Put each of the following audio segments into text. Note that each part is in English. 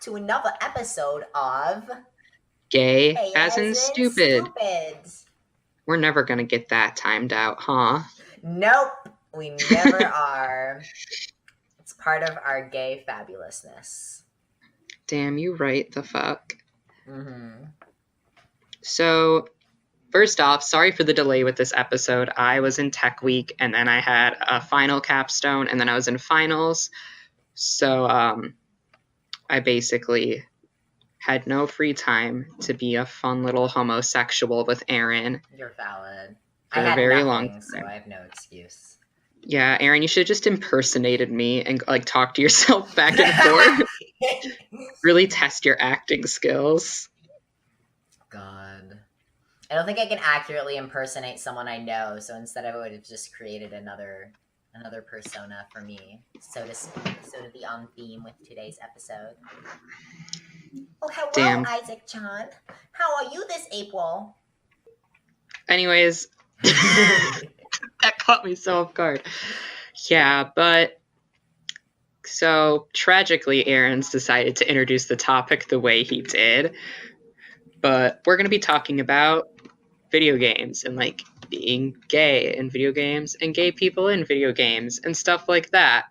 to another episode of Gay as in stupid. We're never going to get that timed out, huh? Nope, we never are. It's part of our gay fabulousness. Damn, you right the fuck. Mm-hmm. So, first off, sorry for the delay with this episode. I was in Tech Week, and then I had a final capstone, and then I was in finals. So, I basically had no free time to be a fun little homosexual with Aaron. You're valid. For I had a very nothing, long time. so I have no excuse. Yeah, Aaron, you should have just impersonated me and talk to yourself back and forth. Really test your acting skills. God. I don't think I can accurately impersonate someone I know, so instead I would have just created another persona for me, so to speak, so to be on theme with today's episode. Oh, hello, Damn. Isaac John. How are you this April? Anyways, that caught me so off guard. Yeah, but so tragically, Aaron's decided to introduce the topic the way he did. But we're going to be talking about video games and being gay in video games and gay people in video games and stuff like that.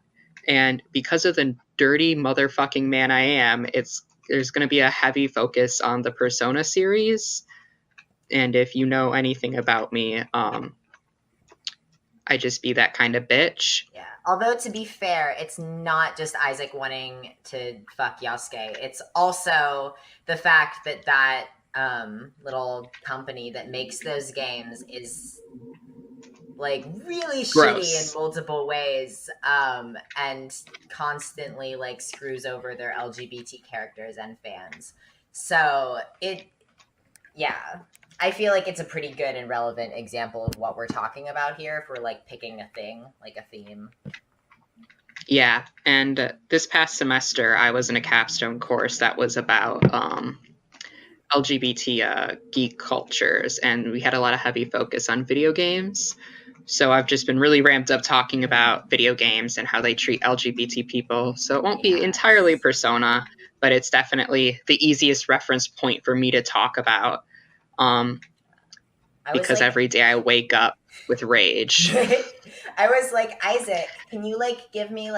And because of the dirty motherfucking man I am, there's going to be a heavy focus on the Persona series. And if you know anything about me, I just be that kind of bitch. Yeah. Although, to be fair, it's not just Isaac wanting to fuck Yasuke. It's also the fact that little company that makes those games is really Gross. Shitty in multiple ways, and constantly screws over their LGBT characters and fans. So I feel like it's a pretty good and relevant example of what we're talking about here if we're picking a thing, a theme. Yeah, and this past semester I was in a capstone course that was about LGBT geek cultures, and we had a lot of heavy focus on video games. So I've just been really ramped up talking about video games and how they treat LGBT people. So it won't be entirely Persona, but it's definitely the easiest reference point for me to talk about. Because every day I wake up with rage. I was like, Isaac, can you give me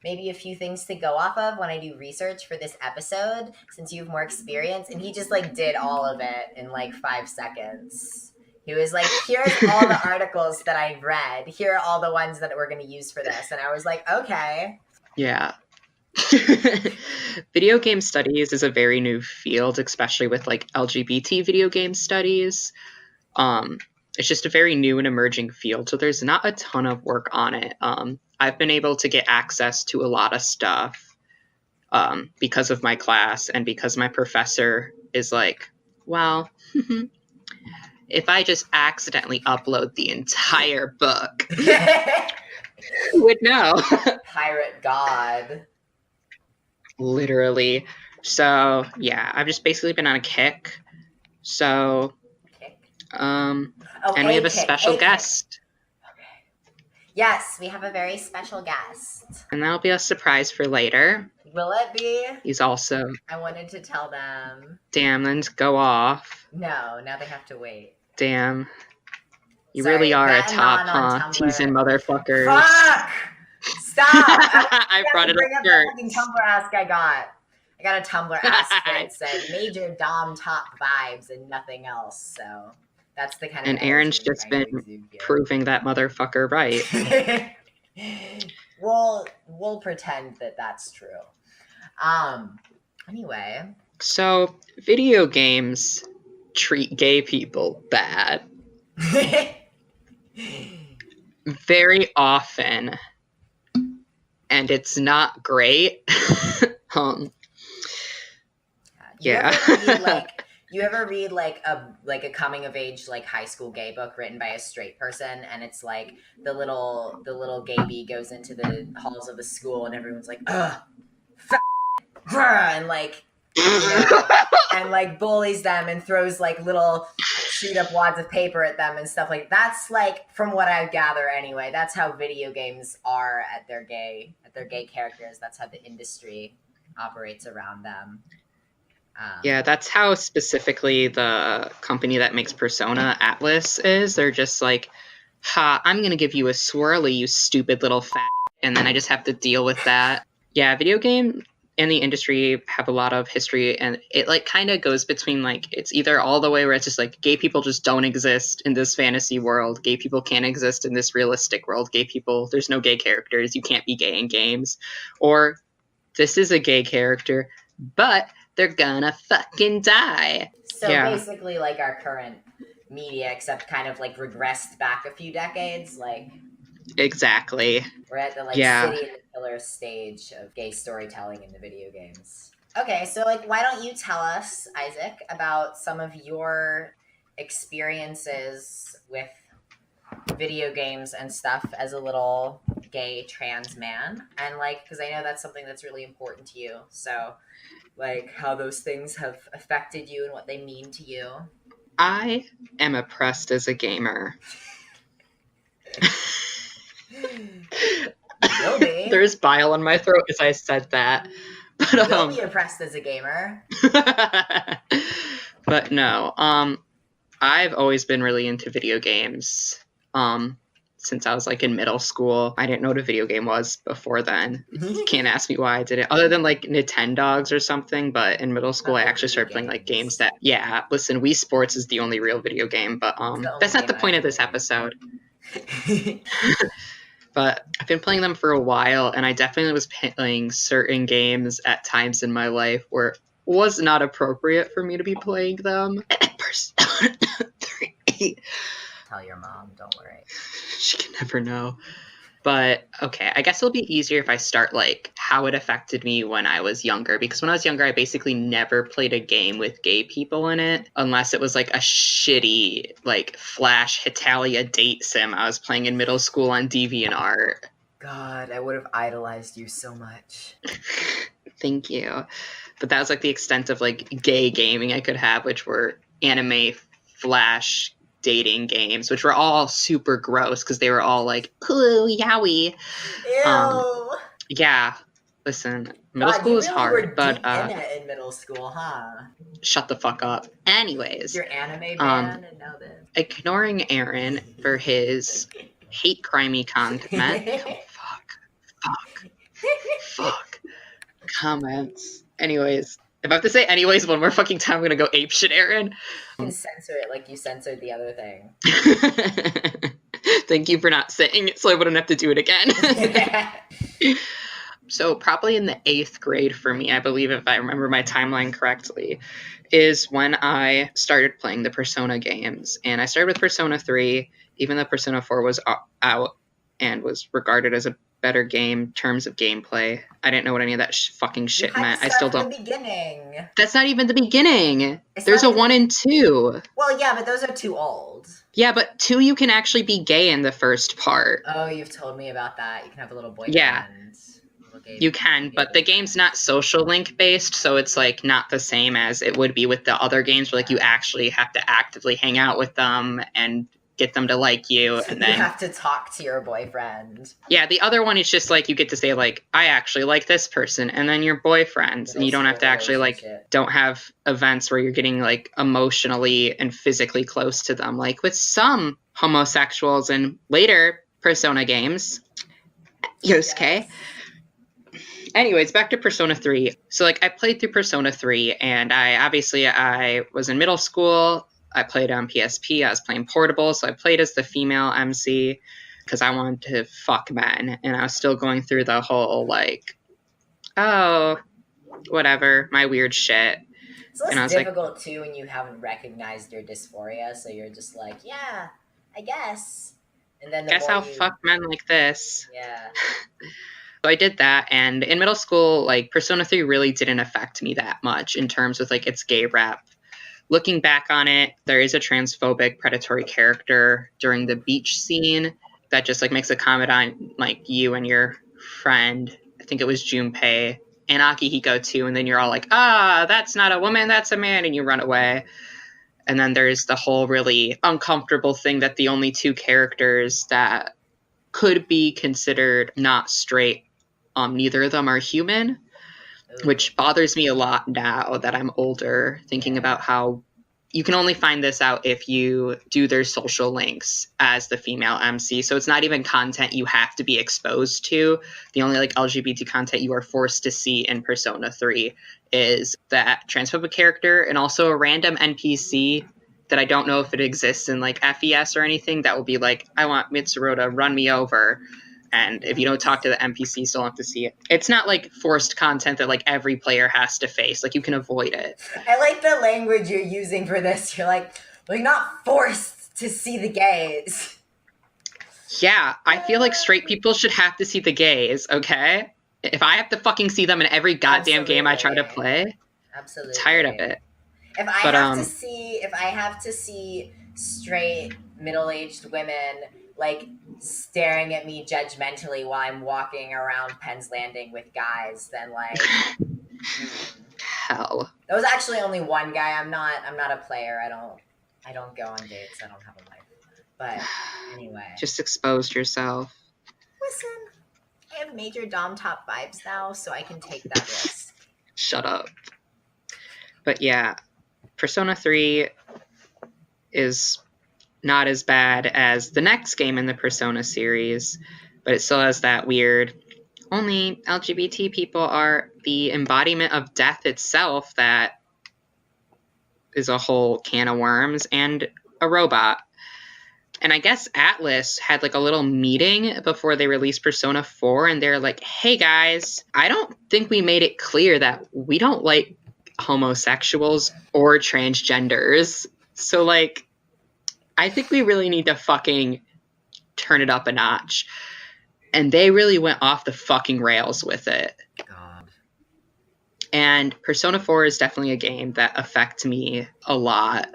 maybe a few things to go off of when I do research for this episode, since you have more experience? And he just did all of it in 5 seconds. He was like, here's all the articles that I've read. Here are all the ones that we're going to use for this. And I was like, okay. Yeah. Video game studies is a very new field, especially with LGBT video game studies. It's just a very new and emerging field, so there's not a ton of work on it. I've been able to get access to a lot of stuff because of my class and because my professor is well, if I just accidentally upload the entire book, who would know? Pirate God. Literally. So, yeah, I've just basically been on a kick. So, and we have a special guest. Okay. Yes, we have a very special guest. And that'll be a surprise for later. Will it be? He's also... I wanted to tell them. Damn, then go off. No, now they have to wait. Damn. You really are a top, huh? Teasing motherfuckers. Fuck! Stop! I brought it up first. The Tumblr ask I got a Tumblr ask that said major Dom top vibes and nothing else. So that's the kind of. And Aaron's just been proving that motherfucker right. We'll pretend that that's true. Anyway. So video games treat gay people bad. Very often. And it's not great. Yeah. You ever read a coming of age high school gay book written by a straight person, and it's the little gay bee goes into the halls of the school and everyone's like, ugh, and and bullies them and throws little shoot up wads of paper at them and stuff that's from what I gather anyway, that's how video games are at their gay characters. That's how the industry operates around them. Yeah, that's how specifically the company that makes Persona, Atlas, is. They're just like, ha, I'm going to give you a swirly, you stupid little fat, and then I just have to deal with that. Yeah, video game and the industry have a lot of history, and it like kind of goes between like, it's either all the way where it's just like gay people just don't exist in this fantasy world, gay people can't exist in this realistic world, gay people, there's no gay characters, you can't be gay in games, or this is a gay character, but they're gonna fucking die. So Yeah. basically like our current media, except kind of like regressed back a few decades. Like, exactly. We're at the like Yeah. city in the killer stage of gay storytelling in the video games. Okay, so like why don't you tell us, Isaac, about some of your experiences with video games and stuff as a little gay trans man, and like because I know that's something that's really important to you, so like how those things have affected you and what they mean to you. I am oppressed as a gamer. You'll be. There's bile in my throat as I said that. But, You'll be oppressed as a gamer. But no, I've always been really into video games. Since I was like in middle school. I didn't know what a video game was before then. Can't ask me why I did it, other than like Nintendogs or something. But in middle school, I actually started playing like games that, yeah, listen, Wii Sports is the only real video game, but that's not the point of this episode. But I've been playing them for a while, and I definitely was playing certain games at times in my life where it was not appropriate for me to be playing them. Persona 3. Tell your mom, don't worry. She can never know. But okay, I guess it'll be easier if I start like how it affected me when I was younger, because when I was younger, I basically never played a game with gay people in it, unless it was like a shitty like Flash Hitalia date sim I was playing in middle school on DeviantArt. God, I would have idolized you so much. Thank you. But that was like the extent of like gay gaming I could have, which were anime Flash dating games, which were all super gross because they were all like, ooh, yowie. Ew. Yeah. Listen, middle school was really hard, were but deep in it in middle school, huh? Shut the fuck up. Anyways, your anime ban and now this. Ignoring Aaron for his hate crimey content. Fuck. Comments. Anyways, if I have to say anyways one more fucking time, I'm gonna go apeshit, Aaron. You can censor it like you censored the other thing. Thank you for not saying it so I wouldn't have to do it again. So probably in the 8th grade for me, I believe, if I remember my timeline correctly, is when I started playing the Persona games. And I started with Persona 3, even though Persona 4 was out and was regarded as a better game in terms of gameplay. I didn't know what any of that fucking shit meant. I still don't. The beginning. That's not even the beginning. There's a 1 and 2. Well, yeah, but those are too old. Yeah, but 2 you can actually be gay in the first part. Oh, you've told me about that. You can have a little boyfriend. Yeah. You can, but the game's not social link based, so it's like not the same as it would be with the other games where like you actually have to actively hang out with them and get them to like you, and then you have to talk to your boyfriend. Yeah, the other one is just like you get to say like, I actually like this person, and then you're boyfriends, and you don't have to actually like don't have events where you're getting like emotionally and physically close to them, like with some homosexuals in later Persona games. Yosuke. Yes. Anyways, back to Persona 3. So, like, I played through Persona 3, and I was in middle school. I played on PSP. I was playing portable, so I played as the female MC because I wanted to fuck men. And I was still going through the whole, like, oh, whatever, my weird shit. It's less difficult, like, too, when you haven't recognized your dysphoria, so you're just like, yeah, I guess. And then I'll fuck men like this. Yeah. So I did that, and in middle school, like, Persona 3 really didn't affect me that much in terms of, like, its gay rep. Looking back on it, there is a transphobic predatory character during the beach scene that just, like, makes a comment on, like, you and your friend. I think it was Junpei, and Akihiko, too, and then you're all like, that's not a woman, that's a man, and you run away. And then there's the whole really uncomfortable thing that the only 2 characters that could be considered not straight, neither of them are human. Ooh. which bothers me a lot now that I'm older, thinking about how you can only find this out if you do their social links as the female MC. So it's not even content you have to be exposed to. The only like LGBT content you are forced to see in Persona 3 is that transphobic character and also a random NPC that I don't know if it exists in like FES or anything that will be like, I want Mitsuru to run me over. And if you don't talk to the NPC, you still have to see it. It's not like forced content that like every player has to face. Like you can avoid it. I like the language you're using for this. You're like, well, you're not forced to see the gays. Yeah, I feel like straight people should have to see the gays, okay? If I have to fucking see them in every goddamn game I try to play, Absolutely. I'm tired of it. If I have to see straight middle-aged women like staring at me judgmentally while I'm walking around Penn's Landing with guys, then like hell. There was actually only one guy. I'm not a player. I don't go on dates. I don't have a life. But anyway. Just expose yourself. Listen, I have major Dom top vibes now, so I can take that risk. Shut up. But yeah, Persona 3 is not as bad as the next game in the Persona series, but it still has that weird, only LGBT people are the embodiment of death itself that is a whole can of worms, and a robot. And I guess Atlas had like a little meeting before they released Persona 4, and they're like, hey guys, I don't think we made it clear that we don't like homosexuals or transgenders. So like, I think we really need to fucking turn it up a notch. And they really went off the fucking rails with it. God. And Persona 4 is definitely a game that affects me a lot.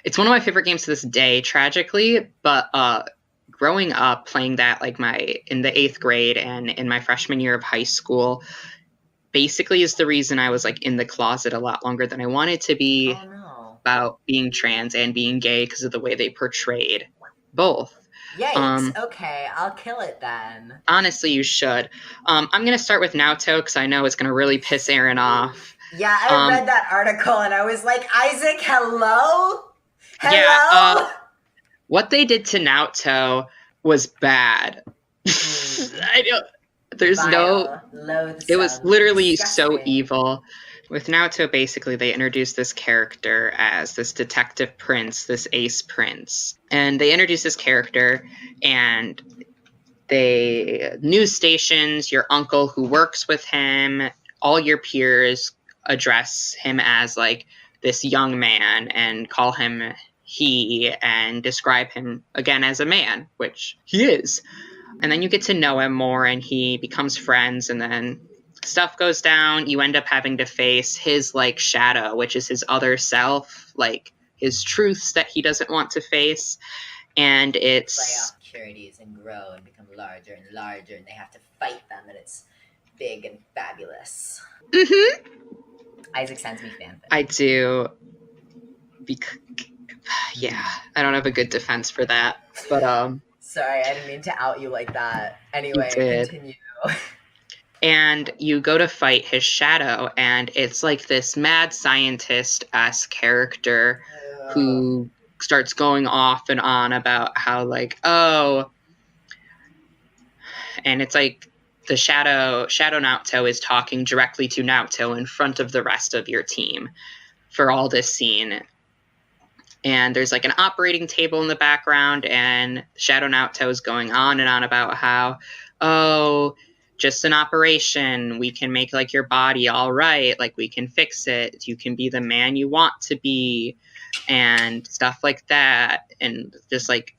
It's one of my favorite games to this day, tragically, but growing up playing that like in the 8th grade and in my freshman year of high school basically is the reason I was like in the closet a lot longer than I wanted to be about being trans and being gay because of the way they portrayed both. Yikes. Okay, I'll kill it then. Honestly, you should. I'm going to start with Naoto because I know it's going to really piss Aaron off. Yeah, I read that article and I was like, Isaac, hello? Hello? Yeah, what they did to Naoto was bad. I don't. There's Vile, it was literally disgusting. So evil. With Naoto, basically, they introduced this character as this detective prince, this ace prince. And they introduced this character, and news stations, your uncle who works with him, all your peers address him as like this young man and call him he and describe him again as a man, which he is. And then you get to know him more and he becomes friends, and then stuff goes down. You end up having to face his like shadow, which is his other self, like his truths that he doesn't want to face. And it's play off securities and grow and become larger and larger, and they have to fight them, and it's big and fabulous. Mm-hmm. Isaac sends me fanfic. I do. Yeah, I don't have a good defense for that, but Sorry, I didn't mean to out you like that. Anyway, continue. And you go to fight his shadow, and it's like this mad scientist-esque character who starts going off and on about how like, oh, and it's like the Shadow Naoto is talking directly to Naoto in front of the rest of your team for all this scene. And there's like an operating table in the background, and Shadow Naoto is going on and on about how, oh, just an operation. We can make like your body all right. Like we can fix it. You can be the man you want to be, and stuff like that. And just like,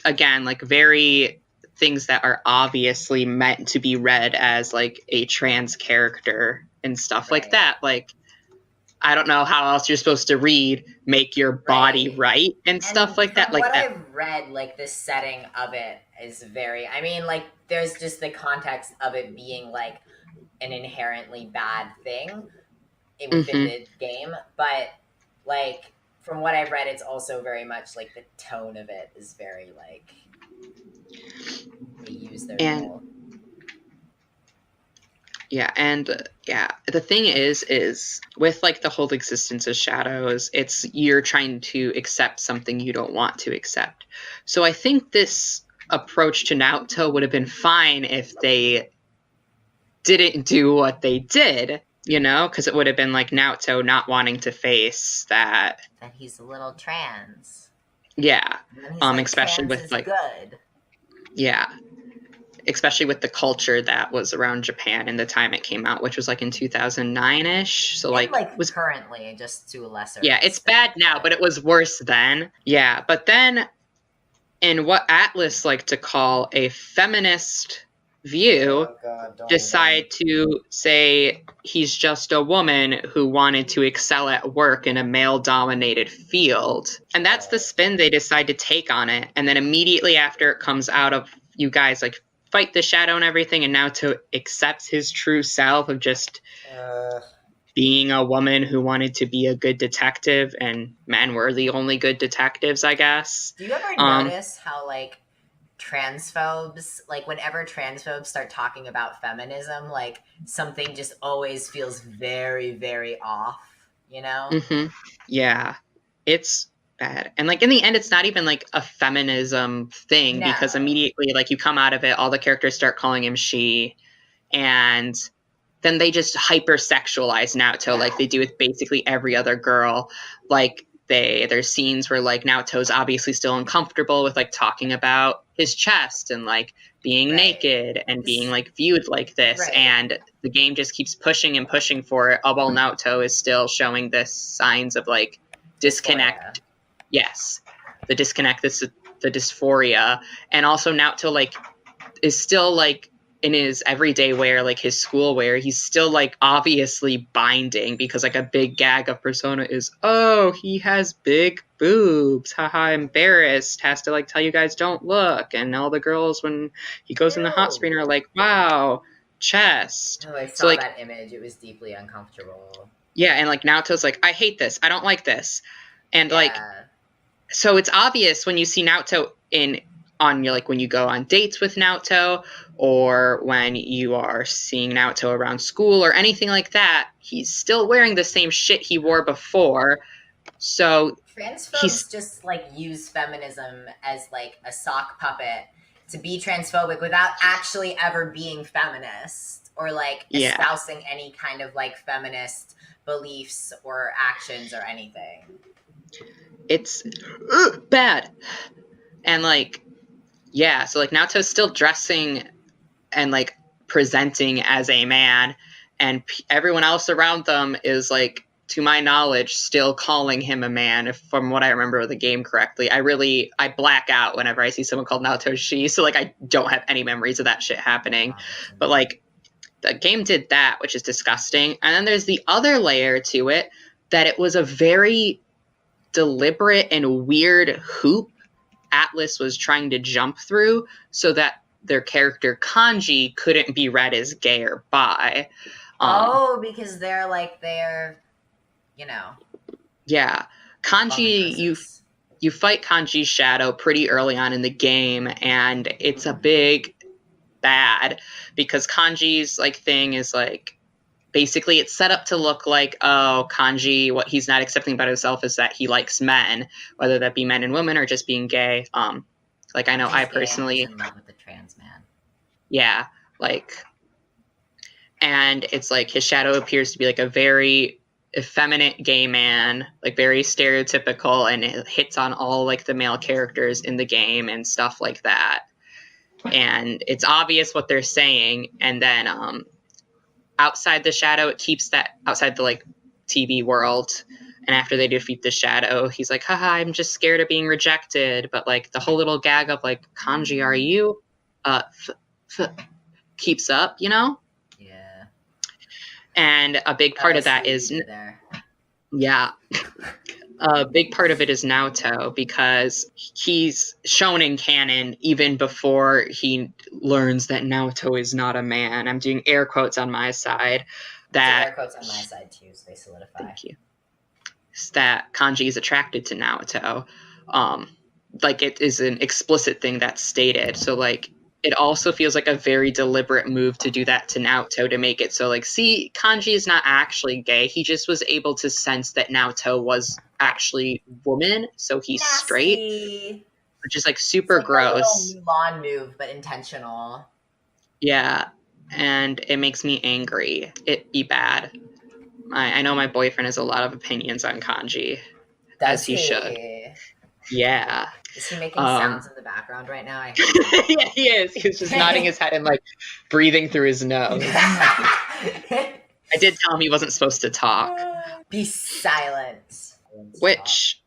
again, like very things that are obviously meant to be read as like a trans character and stuff like that. Like, I don't know how else you're supposed to read make your body right and stuff like that. Like what that. I've read, like the setting of it is very, I mean, like there's just the context of it being like an inherently bad thing within the game, but like from what I've read, it's also very much like the tone of it is very like they use their little... Yeah, and the thing is with like the whole existence of shadows, it's you're trying to accept something you don't want to accept. So I think this approach to Naoto would have been fine if they didn't do what they did, you know, because it would have been like Naoto not wanting to face that. That he's a little trans. Yeah, And then he's like, especially trans with is like good. yeah, especially with the culture that was around Japan in the time it came out, which was like in 2009-ish. So And like was currently, just to a lesser yeah, it's extent. bad now, but it was worse then. Yeah, but then in what Atlas like to call a feminist view, God, decide to say he's just a woman who wanted to excel at work in a male-dominated field. And that's the spin they decide to take on it. And then immediately after it comes out of you guys like fight the shadow and everything, and now to accept his true self of just being a woman who wanted to be a good detective, and men were the only good detectives, I guess. Do you ever notice how like transphobes, like whenever transphobes start talking about feminism, like something just always feels very, very off, you know? Mm-hmm. Yeah, it's bad. And like in the end, it's not even like a feminism thing, because immediately like you come out of it, all the characters start calling him she, and then they just hypersexualize Naoto like they do with basically every other girl. Like there's scenes where like Naoto's obviously still uncomfortable with like talking about his chest and like being naked and being like viewed like this, and the game just keeps pushing and pushing for it, while Naoto is still showing this signs of like disconnect. Yes, the disconnect, the dysphoria, and also Naoto like is still like in his everyday wear, like his school wear, he's still like obviously binding, because like a big gag of Persona is, oh, he has big boobs, haha, embarrassed, has to like tell you guys don't look, and all the girls when he goes in the hot screen are like, wow, chest. Oh, I saw so like that image. It was deeply uncomfortable. Yeah, and like Naoto's like, I hate this, I don't like this, and like so it's obvious when you see Naoto on your like when you go on dates with Naoto, or when you are seeing Naoto around school or anything like that, he's still wearing the same shit he wore before. So transphobes just like use feminism as like a sock puppet to be transphobic without actually ever being feminist or like espousing any kind of like feminist beliefs or actions or anything. It's bad. And like so like Naoto's still dressing and like presenting as a man, and everyone else around them is like, to my knowledge, still calling him a man, if from what I remember of the game correctly. I black out whenever I see someone called Naoto she, so like I don't have any memories of that shit happening. But like the game did that, which is disgusting. And then there's the other layer to it, that it was a very deliberate and weird hoop Atlas was trying to jump through so that their character Kanji couldn't be read as gay or bi. Because they're yeah, Kanji, you fight Kanji's shadow pretty early on in the game, and it's a big bad, because Kanji's like thing is like, basically it's set up to look like, oh, Kanji, what he's not accepting about himself is that he likes men, whether that be men and women or just being gay. Like I know I personally in love with the trans man. Yeah, like, and it's like his shadow appears to be like a very effeminate gay man, like very stereotypical, and it hits on all like the male characters in the game and stuff like that. And it's obvious what they're saying, and then outside the shadow, it keeps that outside the like TV world. And after they defeat the shadow, he's like, haha, I'm just scared of being rejected. But like the whole little gag of like, Kanji, are you keeps up, you know? Yeah. And a big part of that is a big part of it is Naoto, because he's shown in canon even before he learns that Naoto is not a man. I'm doing air quotes on my side. Air quotes on my side too, so they solidify. Thank you. That Kanji is attracted to Naoto. Like it is an explicit thing that's stated. So like it also feels like a very deliberate move to do that to Naoto to make it so like, see, Kanji is not actually gay. He just was able to sense that Naoto was actually woman, so he's straight, Nasty. which is like super It's like gross. a little Mulan move, but intentional. Yeah, and it makes me angry. It be bad. I know my boyfriend has a lot of opinions on Kanji, as he should. Yeah. Is he making sounds in the background right now? I hope not. Yeah, he is. He's just nodding his head and like breathing through his nose. I did tell him he wasn't supposed to talk. Be silent. Which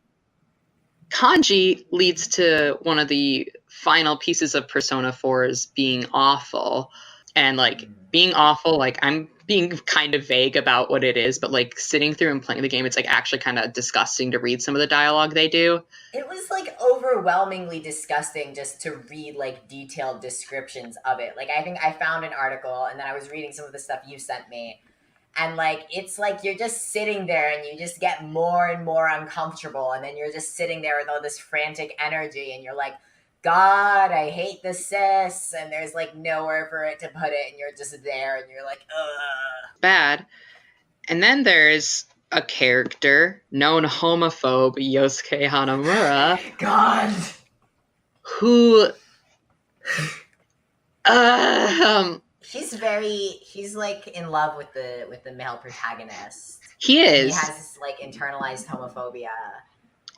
Kanji leads to one of the final pieces of Persona 4's being awful. And like being awful, like I'm being kind of vague about what it is, but like sitting through and playing the game, it's like actually kind of disgusting to read some of the dialogue they do. It was like overwhelmingly disgusting just to read like detailed descriptions of it. Like I think I found an article and then I was reading some of the stuff you sent me. And like it's like you're just sitting there and you just get more and more uncomfortable, and then you're just sitting there with all this frantic energy and you're like, God, I hate the cis, and there's like nowhere for it to put it, and you're just there and you're like, ugh. Bad. And then there's a character, known homophobe Yosuke Hanamura. God. Who he's like in love with the male protagonist. He is. He has this like internalized homophobia.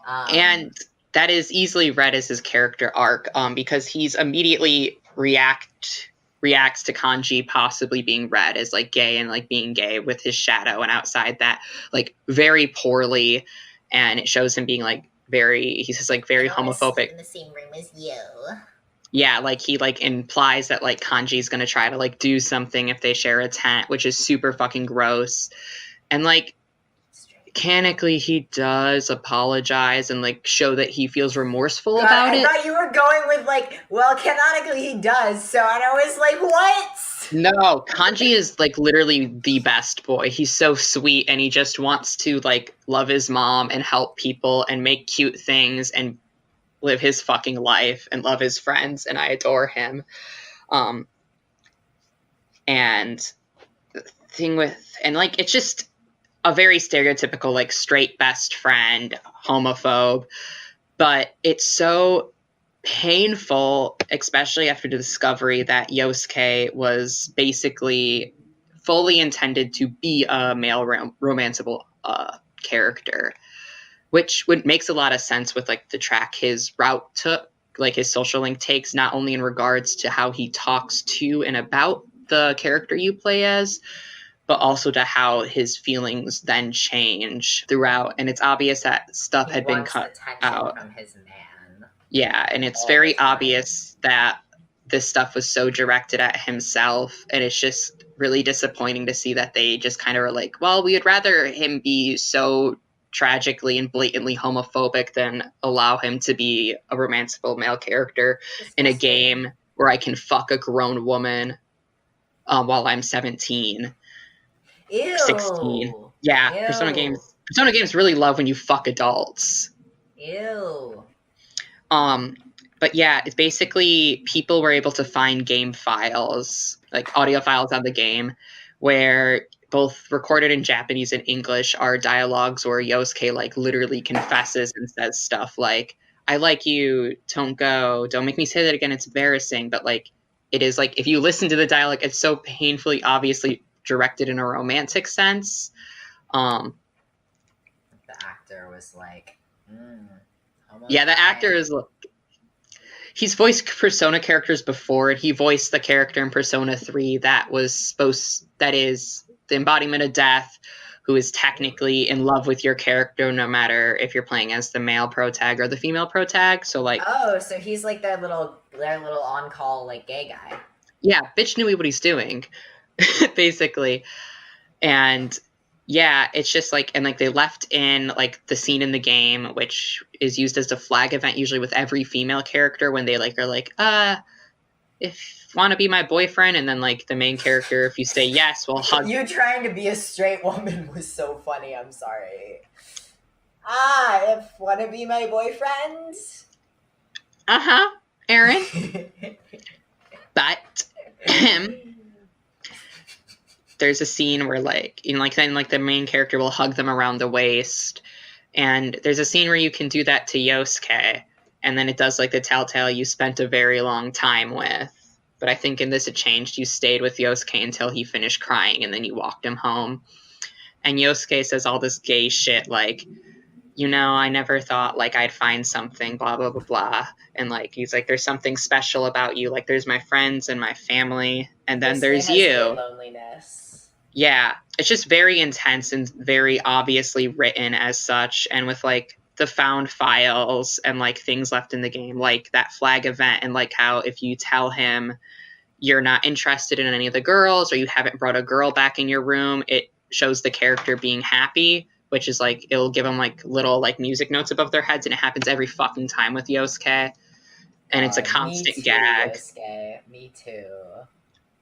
And that is easily read as his character arc, because he's immediately reacts to Kanji possibly being read as like gay and like being gay with his shadow, and outside that like very poorly, and it shows him being like he says like very homophobic. In the same room as you. Yeah, like he like implies that like Kanji's gonna try to like do something if they share a tent, which is super fucking gross. And like mechanically he does apologize and like show that he feels remorseful about it. I thought you were going with like, well, canonically he does, so and I was like, what? No, Kanji is like literally the best boy. He's so sweet and he just wants to like love his mom and help people and make cute things and live his fucking life and love his friends, and I adore him. And the thing with, and like it's just a very stereotypical like straight best friend homophobe, but it's so painful, especially after the discovery that Yosuke was basically fully intended to be a male romanceable character, which makes a lot of sense with like the track his route took, like his social link takes, not only in regards to how he talks to and about the character you play as, but also to how his feelings then change throughout. And it's obvious that stuff had been cut out from his man. Yeah, and it's very obvious that this stuff was so directed at himself, and it's just really disappointing to see that they just kind of are like, well, we would rather him be so tragically and blatantly homophobic than allow him to be a romanceable male character in a game where I can fuck a grown woman while I'm 17. Ew. 16. Yeah, Ew. Persona games really love when you fuck adults. Ew. But yeah, it's basically people were able to find game files, like audio files on the game, where both recorded in Japanese and English are dialogues where Yosuke like literally confesses and says stuff like, I like you, don't go, don't make me say that again, it's embarrassing. But like, it is like, if you listen to the dialogue, it's so painfully obviously directed in a romantic sense. The actor was like, yeah, the actor is, he's voiced Persona characters before, and he voiced the character in Persona 3 that is the embodiment of death, who is technically in love with your character no matter if you're playing as the male protag or the female protag. So like, oh, so he's like their little on-call like gay guy. Yeah, bitch knew what he's doing, basically. And yeah, it's just like, and like they left in like the scene in the game, which is used as a flag event usually with every female character when they like are like, if want to be my boyfriend, and then like the main character, if you say yes, we'll hug. You trying to be a straight woman was so funny. I'm sorry. If want to be my boyfriend. Aaron. But there's a scene where then the main character will hug them around the waist, and there's a scene where you can do that to Yosuke, and then it does the telltale you spent a very long time with. But I think in this it changed. You stayed with Yosuke until he finished crying, and then you walked him home. And Yosuke says all this gay shit I never thought I'd find something, blah, blah, blah, blah. And he's there's something special about you. There's my friends and my family. And then there's you. Loneliness. Yeah. It's just very intense and very obviously written as such. And with the found files and things left in the game, that flag event, and how if you tell him you're not interested in any of the girls or you haven't brought a girl back in your room, it shows the character being happy, which is it'll give them little music notes above their heads, and it happens every fucking time with Yosuke, and it's a constant gag. Yosuke. Me too.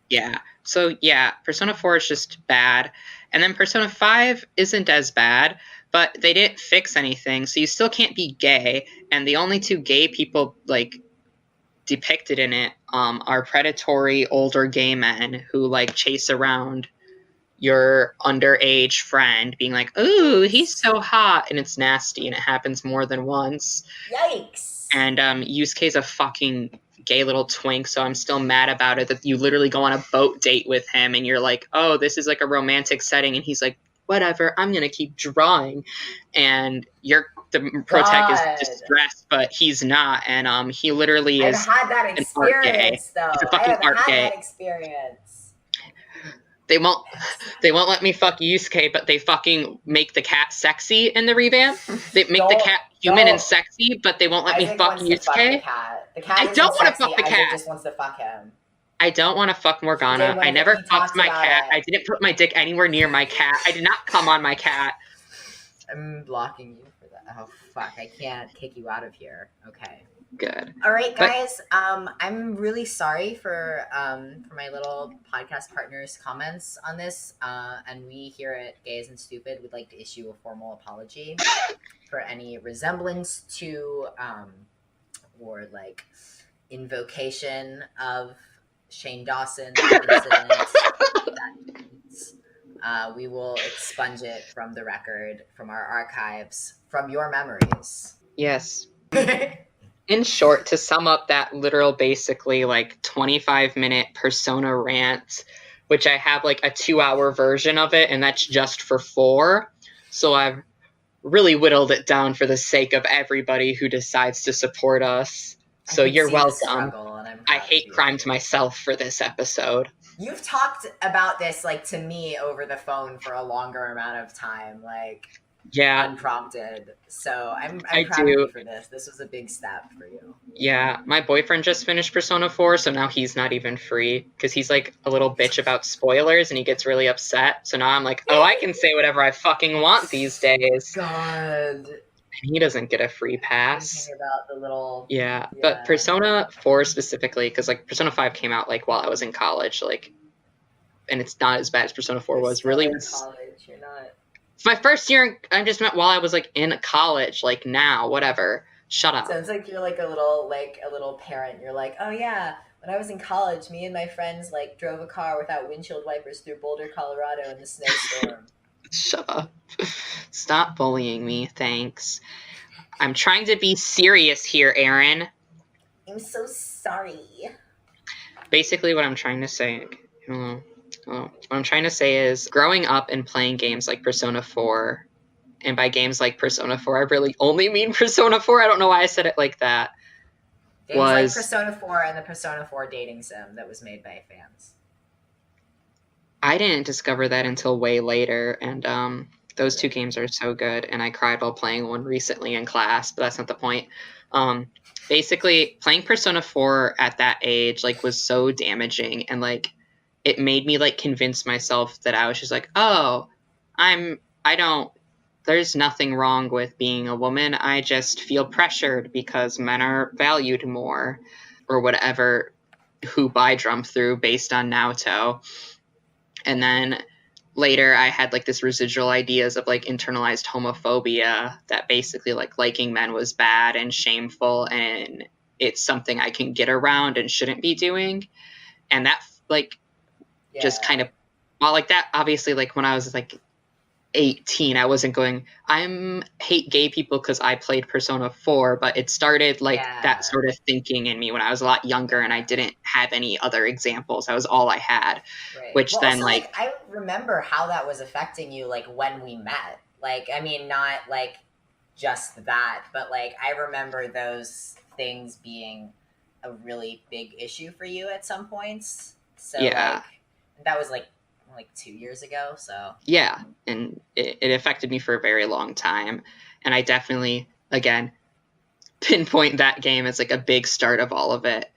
Yeah. So yeah, Persona 4 is just bad, and then Persona 5 isn't as bad, but they didn't fix anything, so you still can't be gay, and the only two gay people depicted in it are predatory older gay men who chase around your underage friend, being ooh, he's so hot, and it's nasty, and it happens more than once. Yikes. And Yusuke's a fucking gay little twink, so I'm still mad about it that you literally go on a boat date with him, and you're oh, this is a romantic setting, and he's whatever, I'm gonna keep drawing, and the protect is distressed, but he's not, and he literally is. I've had that experience, though. He's a fucking art gay. That experience. They won't let me fuck Yusuke, but they fucking make the cat sexy in the revamp. They make the cat human and sexy, but they won't let me fuck Yusuke. The cat I don't want to fuck the cat. Isaac just wants to fuck him. I don't want to fuck Morgana. I never fucked my cat. I didn't put my dick anywhere near my cat. I did not come on my cat. I'm blocking you for that. Oh, fuck. I can't kick you out of here. Okay. Good. All right, guys. I'm really sorry for my little podcast partner's comments on this. And we here at Gays and Stupid would like to issue a formal apology for any resemblance to or invocation of Shane Dawson incident. We will expunge it from the record, from our archives, from your memories. Yes. In short, to sum up that literal basically 25-minute Persona rant, which I have a 2-hour version of it, and that's just for 4. So I've really whittled it down for the sake of everybody who decides to support us. So you're welcome. I hate crime to myself for this episode. You've talked about this to me over the phone for a longer amount of time, yeah, unprompted. So I'm proud of you for this. This was a big step for you. Yeah, my boyfriend just finished Persona 4, so now he's not even free because he's a little bitch about spoilers and he gets really upset. So now I'm oh, I can say whatever I fucking want these days. God. He doesn't get a free pass. About the little... Yeah, but Persona 4 specifically, because Persona 5 came out while I was in college, and it's not as bad as Persona 4 was. Really, in college, you're not. It's my first year. I just meant while I was in college, now, whatever. Shut up. Sounds like you're a little parent. You're oh yeah, when I was in college, me and my friends drove a car without windshield wipers through Boulder, Colorado in the snowstorm. Shut up. Stop bullying me, thanks. I'm trying to be serious here, Aaron. I'm so sorry. Basically, what I'm trying to say... what I'm trying to say is, growing up and playing games like Persona 4, and by games like Persona 4, I really only mean Persona 4. I don't know why I said it like that. Games like Persona 4 and the Persona 4 dating sim that was made by fans. I didn't discover that until way later, and those two games are so good, and I cried while playing one recently in class, but that's not the point. Basically, playing Persona 4 at that age, was so damaging, and, it made me, convince myself that I was just oh, there's nothing wrong with being a woman, I just feel pressured because men are valued more, or whatever hoop I jumped through based on Naoto. And then later I had this residual ideas of internalized homophobia that basically liking men was bad and shameful and it's something I can get around and shouldn't be doing. And that like just kind of, well, like that obviously, like when I was like 18, I wasn't going, I'm hate gay people because I played Persona 4, but it started like that sort of thinking in me when I was a lot younger and I didn't have any other examples. That was all I had. Right. Which Well, then also, like I remember how that was affecting you, like when we met. Like, I mean, not like just that, but like I remember those things being a really big issue for you at some points. So yeah. like that was like 2 years ago. So yeah, and it affected me for a very long time. And I definitely, again, pinpoint that game as like a big start of all of it.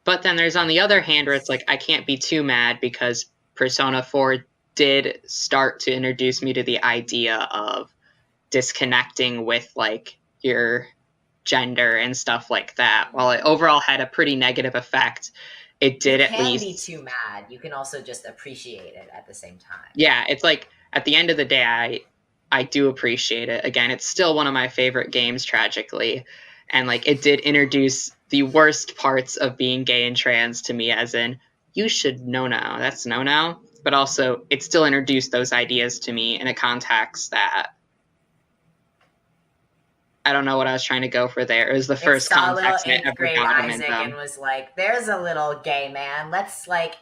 But then there's on the other hand where it's like I can't be too mad because Persona 4 did start to introduce me to the idea of disconnecting with like your gender and stuff like that. While it overall had a pretty negative effect, it did you at can be least too mad. You can also just appreciate it at the same time. yeah, it's like at the end of the day, I do appreciate it. Again, it's still one of my favorite games, tragically. And like it did introduce the worst parts of being gay and trans to me, as in, you should know now. That's no now. But also, it still introduced those ideas to me in a context that I don't know what I was trying to go for there. It was the It first saw little context I eighth ever grade got them in Isaac them. and was like, "There's a little gay man. Let's like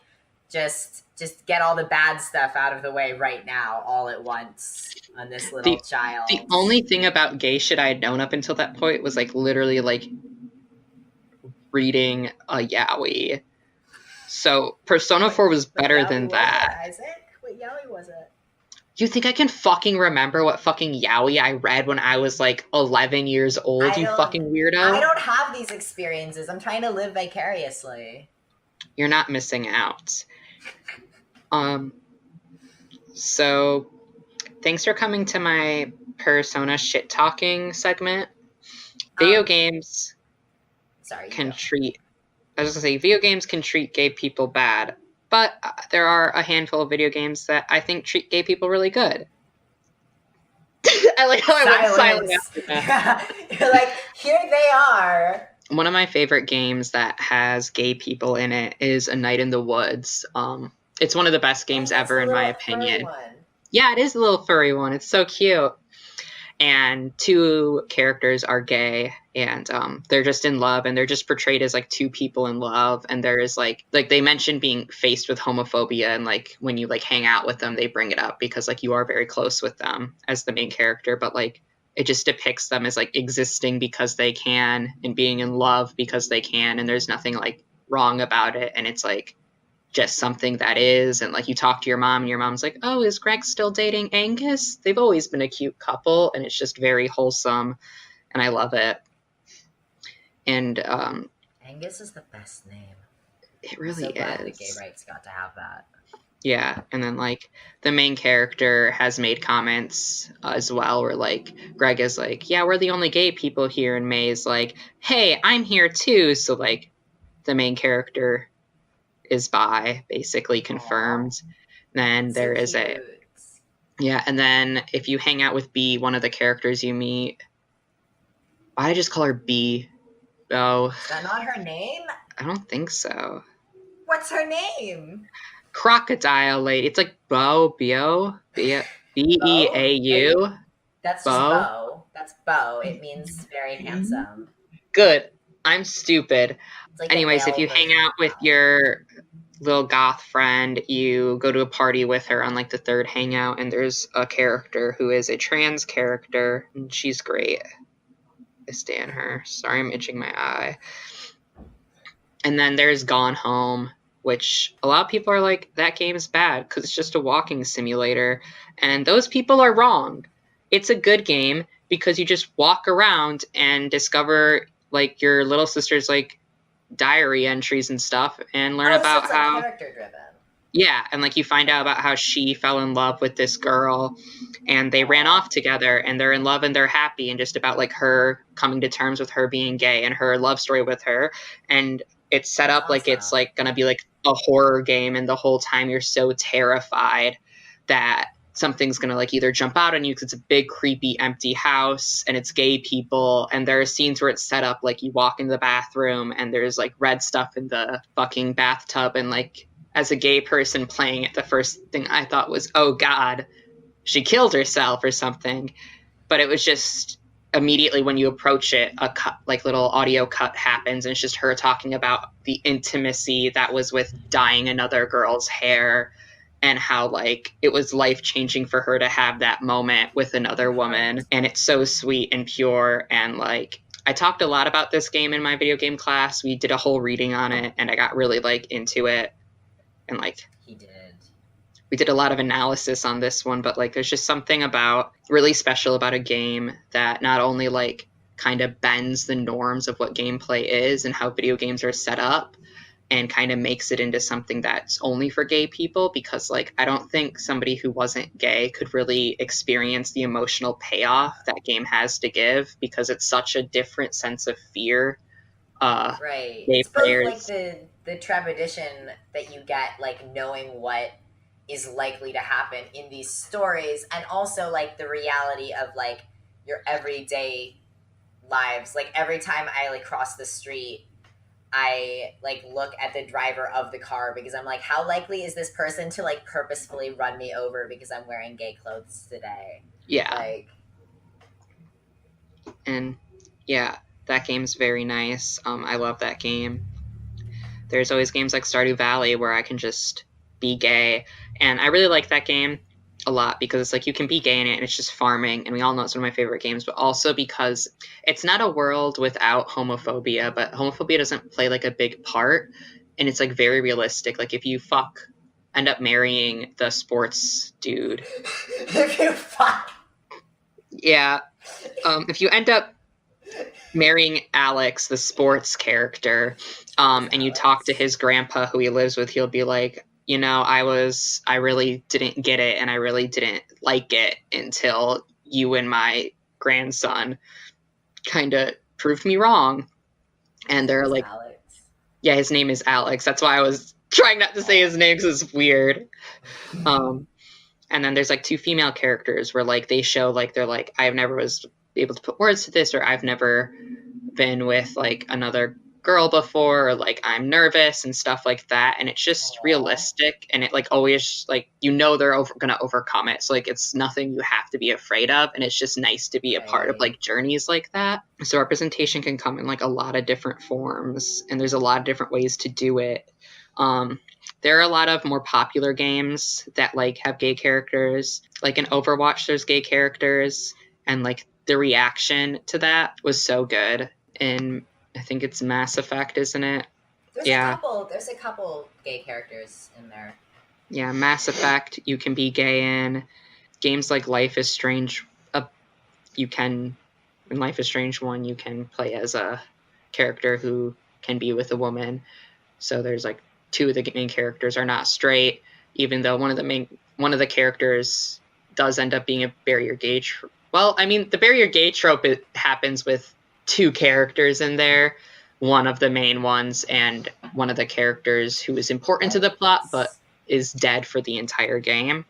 just get all the bad stuff out of the way right now, all at once on this little child." The only thing about gay shit I had known up until that point was like literally like reading a yaoi. So Persona 4 was better than that. Isaac? What yaoi was it? You think I can fucking remember what fucking yaoi I read when I was like 11 years old, you fucking weirdo? I don't have these experiences. I'm trying to live vicariously. You're not missing out. So thanks for coming to my Persona shit talking segment. Video games can treat, I was gonna say, video games can treat gay people bad, but there are a handful of video games that I think treat gay people really good. I like how I went silent after that. You're like, here they are. One of my favorite games that has gay people in it is A Night in the Woods. It's one of the best games ever, in my opinion. Yeah, it is a little furry one. It's so cute. And two characters are gay, and they're just in love, and they're just portrayed as like two people in love. And there is like they mention being faced with homophobia, and like when you like hang out with them, they bring it up because like you are very close with them as the main character, but like it just depicts them as like existing because they can and being in love because they can, and there's nothing like wrong about it, and it's like just something that is. And like you talk to your mom and your mom's like, oh, is Greg still dating Angus? They've always been a cute couple, and it's just very wholesome, and I love it. And Angus is the best name. It really so glad is. The gay rights got to have that. Yeah, and then like the main character has made comments as well where like Greg is like, yeah, we're the only gay people here, and May's like, hey, I'm here too. So like the main character is bi, basically confirmed. Aww. Then there is cute. Yeah, and then if you hang out with B, one of the characters you meet, why did I just call her B? Oh, is that not her name? I don't think so. What's her name? Crocodile lady. It's like Bo, B-O, B-E-A-U. That's just Bo. That's Bo. It means very handsome. Good. I'm stupid. Like anyways, if you hang out with your little goth friend, you go to a party with her on like the third hangout, and there's a character who is a trans character, and she's great. I stan her. Sorry, I'm itching my eye. And then there's Gone Home, which a lot of people are like, that game is bad because it's just a walking simulator. And those people are wrong. It's a good game because you just walk around and discover like your little sister's like diary entries and stuff, and learn about so how character driven. Yeah, and like you find out about how she fell in love with this girl, and they ran off together, and they're in love and they're happy, and just about like her coming to terms with her being gay and her love story with her. And it's set up like it's like gonna be like a horror game, and the whole time you're so terrified that something's gonna like either jump out on you because it's a big creepy empty house and it's gay people, and there are scenes where it's set up like you walk into the bathroom and there's like red stuff in the fucking bathtub, and like as a gay person playing it, the first thing I thought was, oh god, she killed herself or something. But it was just immediately when you approach it, a cut, like little audio cut happens, and it's just her talking about the intimacy that was with dyeing another girl's hair, and how like it was life-changing for her to have that moment with another woman. And it's so sweet and pure. And like I talked a lot about this game in my video game class. We did a whole reading on it, and I got really like into it. And like He did. we did a lot of analysis on this one, but like there's just something about really special about a game that not only like kind of bends the norms of what gameplay is and how video games are set up, and kind of makes it into something that's only for gay people, because like I don't think somebody who wasn't gay could really experience the emotional payoff that game has to give, because it's such a different sense of fear. Right. Gay It's both players, like the trepidation that you get, like knowing what is likely to happen in these stories, and also like the reality of like your everyday lives. Like every time I like cross the street, I like look at the driver of the car because I'm like, how likely is this person to like purposefully run me over because I'm wearing gay clothes today? yeah. Like, And yeah, that game's very nice. I love that game. There's always games like Stardew Valley where I can just be gay, and I really like that game a lot because it's like you can be gay in it and it's just farming, and we all know it's one of my favorite games, but also because it's not a world without homophobia, but homophobia doesn't play like a big part, and it's like very realistic. Like if you end up marrying the sports dude, if you fuck. yeah, if you end up marrying Alex, the sports character, and you talk to his grandpa who he lives with, he'll be like, you know, I really didn't get it, and I really didn't like it until you and my grandson kind of proved me wrong. And they're like, Alex. yeah, his name is Alex. That's why I was trying not to say his name because it's weird. And then there's like two female characters where like they show like they're like, I've never was able to put words to this, or I've never been with like another girl before, or like I'm nervous and stuff like that. And it's just realistic, and it like always like you know they're gonna overcome it, so like it's nothing you have to be afraid of, and it's just nice to be a part of like journeys like that. So representation can come in like a lot of different forms, and there's a lot of different ways to do it. There are a lot of more popular games that like have gay characters, like in Overwatch there's gay characters, and like the reaction to that was so good. And I think it's Mass Effect, isn't it? There's a couple gay characters in there. Yeah, Mass Effect, you can be gay in. Games like Life is Strange, in Life is Strange 1, you can play as a character who can be with a woman. So there's like two of the main characters are not straight, even though one of the characters does end up being a barrier gay. Well, I mean, the barrier gay trope, it happens with two characters in there, one of the main ones and one of the characters who is important to the plot but is dead for the entire game.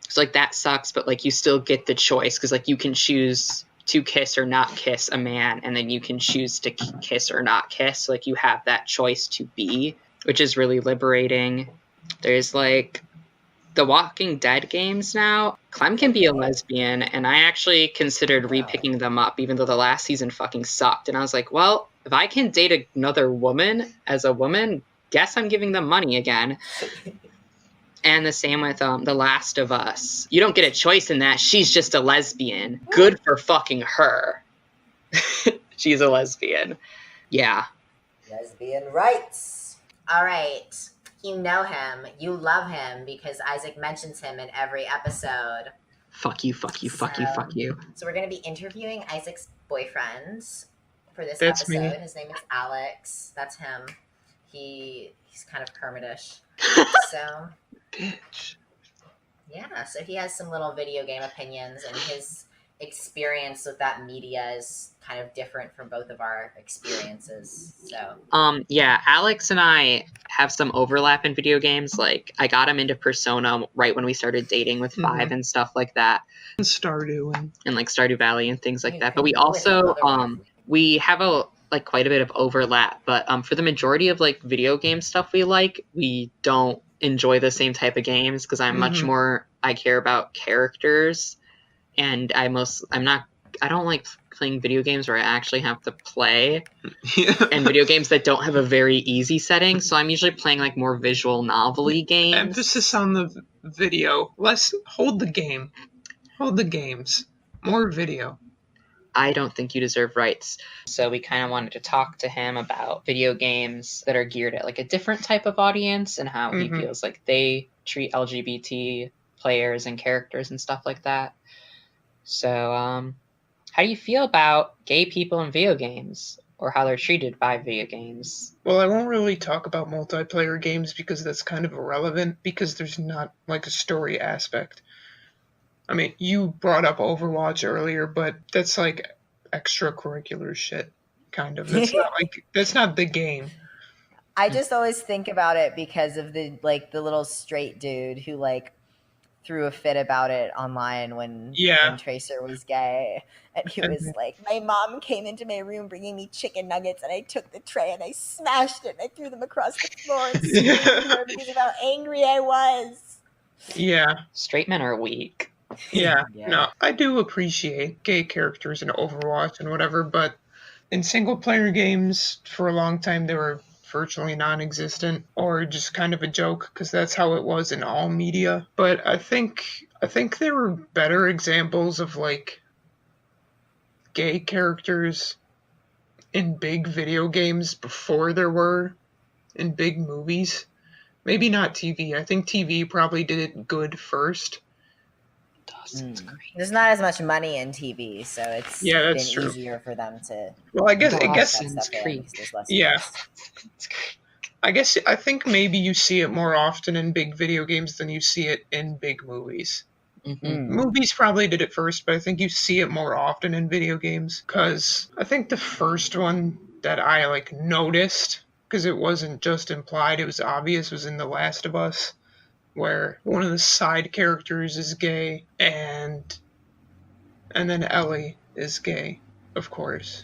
So like that sucks, but like you still get the choice, because like you can choose to kiss or not kiss a man, and then you can choose to kiss or not kiss. Like you have that choice to be, which is really liberating. There's like the Walking Dead games now. Clem can be a lesbian, and I actually considered repicking them up, even though the last season fucking sucked. And I was like, well, if I can date another woman as a woman, guess I'm giving them money again. And the same with The Last of Us. You don't get a choice in that. She's just a lesbian. Good for fucking her. She's a lesbian. Yeah. Lesbian rights. All right. You know him. You love him because Isaac mentions him in every episode. Fuck you, fuck you, fuck you, fuck you. So we're going to be interviewing Isaac's boyfriend for this That's episode. me. His name is Alex. That's him. He's kind of Kermitish. So... Bitch. Yeah, so he has some little video game opinions, and his experience with that media is kind of different from both of our experiences. So Yeah, Alex and I have some overlap in video games. Like, I got him into Persona right when we started dating with 5 and stuff like that. Stardew and like Stardew Valley and things like you that. But we couldn't do it also otherwise. we have quite a bit of overlap. But for the majority of like video game stuff we don't enjoy the same type of games because I'm much more I care about characters, and I don't like playing video games where I actually have to play, and video games that don't have a very easy setting. So I'm usually playing like more visual novel-y games. Emphasis on the video. Less hold the game. Hold the games. More video. I don't think you deserve rights. So we kind of wanted to talk to him about video games that are geared at like a different type of audience and how he feels like they treat LGBT players and characters and stuff like that. So, how do you feel about gay people in video games or how they're treated by video games? Well, I won't really talk about multiplayer games because that's kind of irrelevant because there's not like a story aspect. I mean, you brought up Overwatch earlier, but that's like extracurricular shit, kind of. That's not the game. I just always think about it because of the little straight dude who like threw a fit about it online when Tracer was gay, and he was like, my mom came into my room bringing me chicken nuggets, and I took the tray and I smashed it and I threw them across the floor and screamed at her because of how angry I was. Yeah. Straight men are weak. Yeah. No, I do appreciate gay characters in Overwatch and whatever, but in single player games for a long time they were virtually non-existent or just kind of a joke because that's how it was in all media. But I think there were better examples of like gay characters in big video games before there were in big movies. Maybe not TV. I think TV probably did it good first. There's not as much money in TV, so it's been easier for them to. Well, I guess I think maybe you see it more often in big video games than you see it in big movies. Movies probably did it first, but I think you see it more often in video games because I think the first one that I like noticed, because it wasn't just implied, it was obvious, was in The Last of Us, where one of the side characters is gay and then Ellie is gay, of course.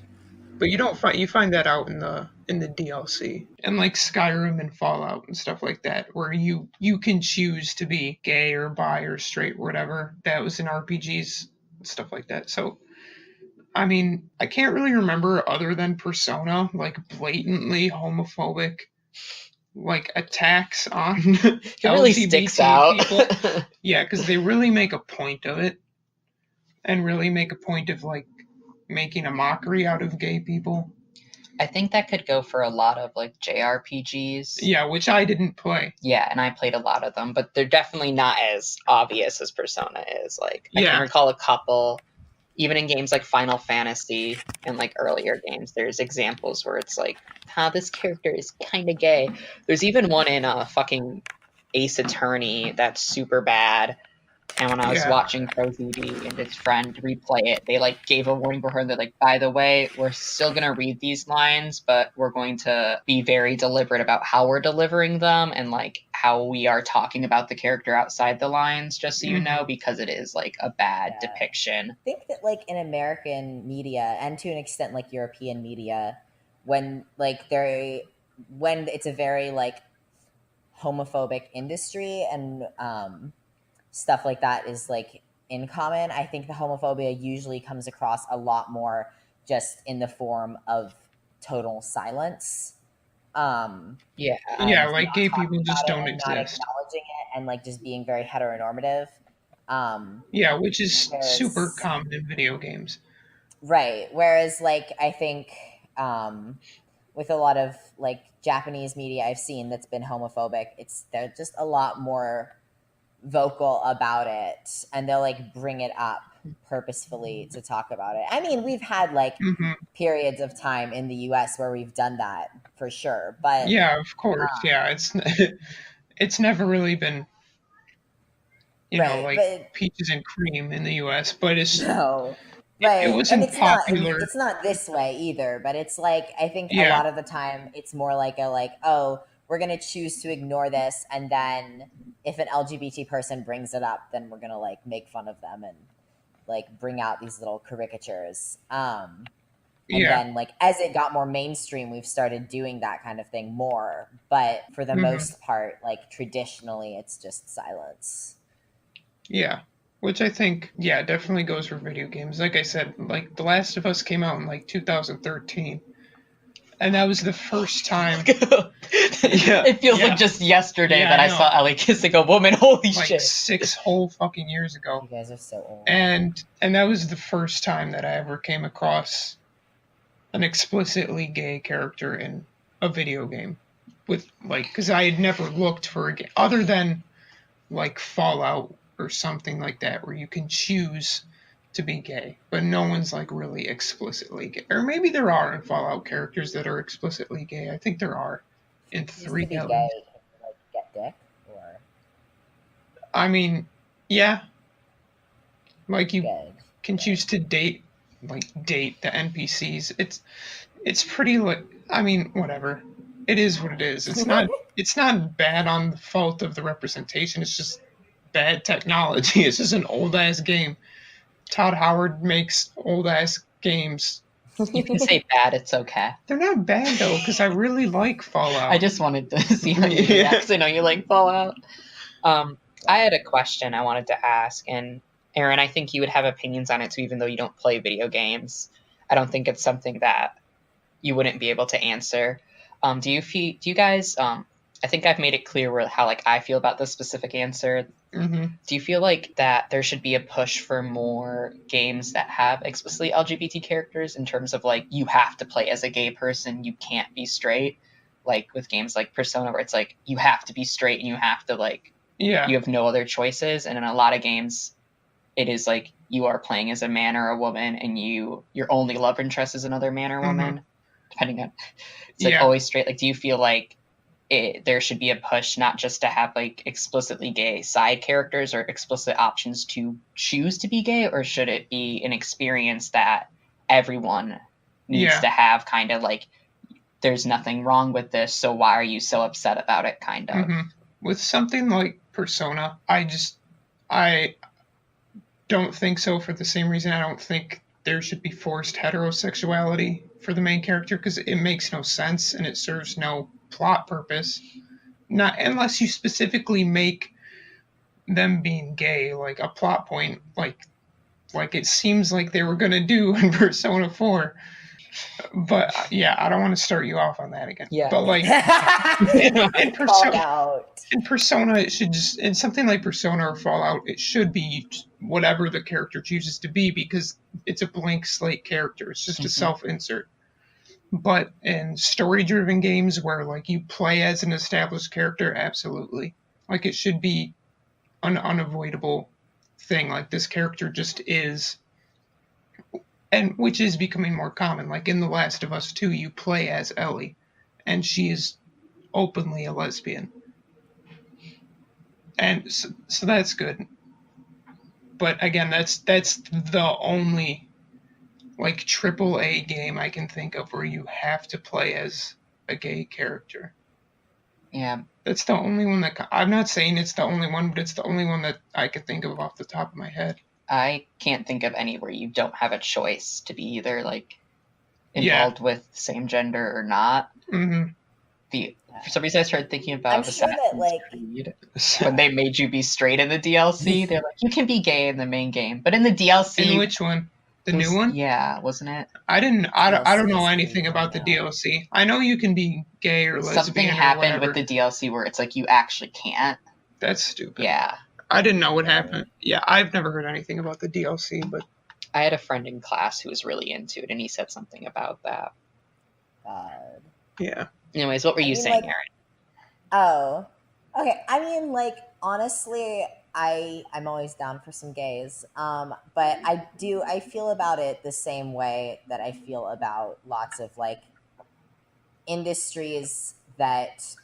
But you find that out in the DLC. And like Skyrim and Fallout and stuff like that, where you can choose to be gay or bi or straight or whatever. That was in RPGs and stuff like that. So I mean, I can't really remember other than Persona, like blatantly homophobic like attacks on it really LGBT sticks out. people. Yeah, because they really make a point of it, and really make a point of like making a mockery out of gay people. I think that could go for a lot of like JRPGs. Yeah, which I didn't play. Yeah, and I played a lot of them, but they're definitely not as obvious as Persona is. Like, I can recall a couple, even in games like Final Fantasy and like earlier games, there's examples where it's like, this character is kind of gay. There's even one in fucking Ace Attorney that's super bad. And when I was watching ProZD and his friend replay it, they like gave a warning for her. They're like, by the way, we're still going to read these lines, but we're going to be very deliberate about how we're delivering them and like how we are talking about the character outside the lines, just so you know, because it is like a bad depiction. I think that like in American media and to an extent like European media, when it's a very like homophobic industry and stuff like that is like in common, I think the homophobia usually comes across a lot more just in the form of total silence. Like gay people just don't exist. Not acknowledging it and like just being very heteronormative. Which is super common in video games. Right. Whereas like I think with a lot of like Japanese media I've seen that's been homophobic, they're just a lot more vocal about it and they'll like bring it up purposefully to talk about it. I mean, we've had like periods of time in the US where we've done that for sure, but of course, it's never really been But peaches and cream in the U.S., but no, it right, and wasn't popular. it's not this way either. But it's like I think a Yeah. lot of the time it's more like oh, we're gonna choose to ignore this, and then if an LGBT person brings it up, then we're gonna like make fun of them and like bring out these little caricatures. And Yeah. then like as it got more mainstream, we've started doing that kind of thing more. But for the most part, like traditionally, it's just silence. Yeah. Which I think, yeah, definitely goes for video games. Like I said, like The Last of Us came out in like 2013. And that was the first time. It feels like just yesterday that I saw Ellie kissing a woman. Holy like shit. 6 whole fucking years ago. You guys are so old. And that was the first time that I ever came across an explicitly gay character in a video game. With like, because I had never looked for a game other than like Fallout or something like that, where you can choose to be gay, but no one's like really explicitly gay. Or maybe there are in Fallout characters that are explicitly gay. I think there are in 3 to be at gay, least. can you, like get dick or I mean, yeah, like you good. can choose to date the NPCs. It's pretty like, I mean, whatever. It is what it is. It's not bad on the fault of the representation. It's just bad technology. It's just an old ass game. Todd Howard makes old ass games. You can say bad, it's okay. They're not bad though, because I really like Fallout. I just wanted to see how you react, because I know you like Fallout. I had a question I wanted to ask, and Aaron, I think you would have opinions on it too, even though you don't play video games. I don't think it's something that you wouldn't be able to answer. Do you guys, I think I've made it clear how like I feel about this specific answer. Mm-hmm. Do you feel like that there should be a push for more games that have explicitly LGBT characters, in terms of like you have to play as a gay person, you can't be straight? Like with games like Persona, where it's like you have to be straight and you have to like, you have no other choices. And in a lot of games, it is like you are playing as a man or a woman, and your only love interest is another man or woman, depending on, it's like always straight. Like, do you feel like there should be a push not just to have like explicitly gay side characters or explicit options to choose to be gay, or should it be an experience that everyone needs to have, kind of like, there's nothing wrong with this, so why are you so upset about it, kind of? With something like Persona, I don't think so, for the same reason I don't think there should be forced heterosexuality for the main character, because it makes no sense and it serves no plot purpose. Not unless you specifically make them being gay like a plot point, like it seems like they were gonna do in Persona 4. But yeah, I don't want to start you off on that again. Yeah. But like in Persona, it should just, in something like Persona or Fallout, it should be whatever the character chooses to be, because it's a blank slate character. It's just a self-insert. But in story-driven games where like you play as an established character, absolutely. Like it should be an unavoidable thing. Like this character just is, and which is becoming more common. Like in The Last of Us 2, you play as Ellie, and she is openly a lesbian. And so that's good. But again, that's the only like AAA game I can think of where you have to play as a gay character. Yeah. That's the only one that, I'm not saying it's the only one, but it's the only one that I can think of off the top of my head. I can't think of any where you don't have a choice to be either like involved with same gender or not. For some reason I started thinking about Creed, when they made you be straight in the DLC. They're like, you can be gay in the main game, but in the DLC. In which one? The new one? Yeah, wasn't it? I don't know anything about the DLC. I know you can be gay or lesbian. Something happened with the DLC where it's like you actually can't. That's stupid. Yeah. I didn't know what happened. Yeah, I've never heard anything about the DLC, but I had a friend in class who was really into it, and he said something about that. God. Yeah. Anyways, what were you saying, Aaron? Oh, okay. I mean, like, honestly, I'm always down for some gays. But I feel about it the same way that I feel about lots of like industries that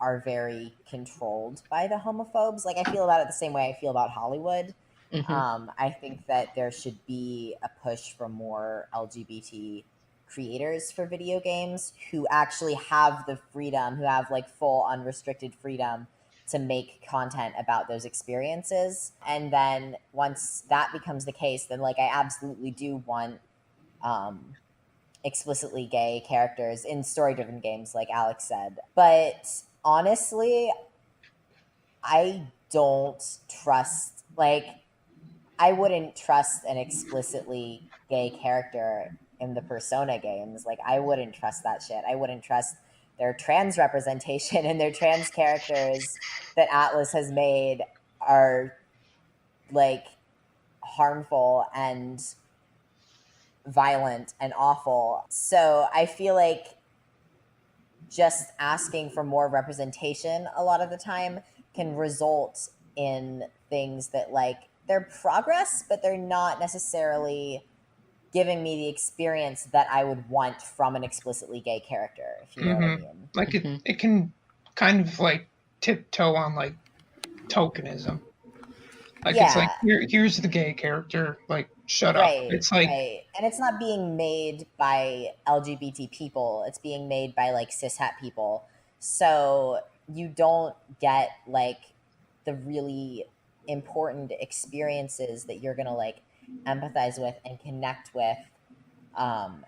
are very controlled by the homophobes. Like, I feel about it the same way I feel about Hollywood. I think that there should be a push for more LGBT creators for video games who actually have the freedom, who have like full unrestricted freedom to make content about those experiences. And then once that becomes the case, then like I absolutely do want explicitly gay characters in story driven games, like Alex said. But honestly, I don't trust, like, I wouldn't trust an explicitly gay character in the Persona games. Like, I wouldn't trust that shit. I wouldn't trust their trans representation, and their trans characters that Atlas has made are like harmful and violent and awful. So I feel like just asking for more representation a lot of the time can result in things that like they're progress, but they're not necessarily giving me the experience that I would want from an explicitly gay character, if you know what I mean. Like it can kind of like tiptoe on like tokenism. Like it's like here's the gay character, like shut up. It's like and it's not being made by LGBT people, it's being made by like cishet people. So you don't get like the really important experiences that you're gonna like empathize with and connect with